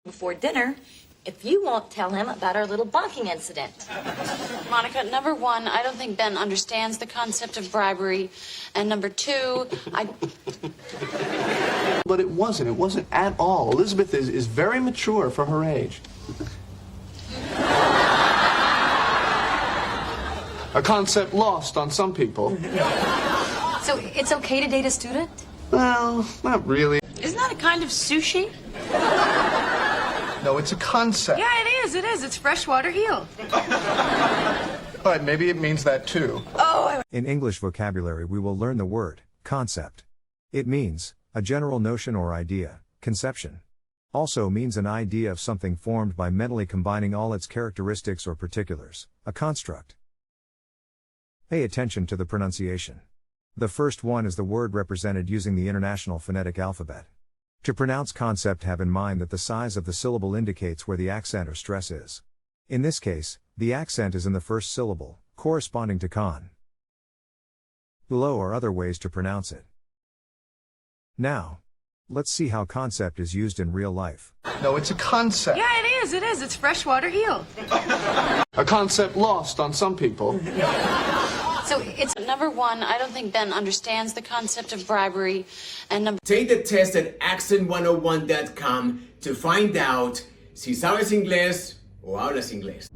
before dinner if you won't tell him about our little bonking incident. Monica, number one, I don't think Ben understands the concept of bribery. And number two, But it wasn't at all. Elizabeth is very mature for her age. A concept lost on some people. So it's okay to date a student? Well, not really. isn't that a kind of sushi? No, it's a concept. Yeah, it is. It's freshwater eel. But maybe it means that too. In English vocabulary, we will learn the word concept. It means a general notion or idea, conception. Also means an idea of something formed by mentally combining all its characteristics or particulars, a construct. Pay attention to the pronunciation. The first one is the word represented using the International Phonetic Alphabet. To pronounce concept, have in mind that the size of the syllable indicates where the accent or stress is. In this case, the accent is in the first syllable, corresponding to con. Below are other ways to pronounce it. Now, let's see how concept is used in real life. No, it's a concept. Yeah, it is. It's freshwater eel. A concept lost on some people. So it's Number one, I don't think Ben understands the concept of bribery. And number Take the test at accent101.com to find out si sabes inglés o hablas inglés.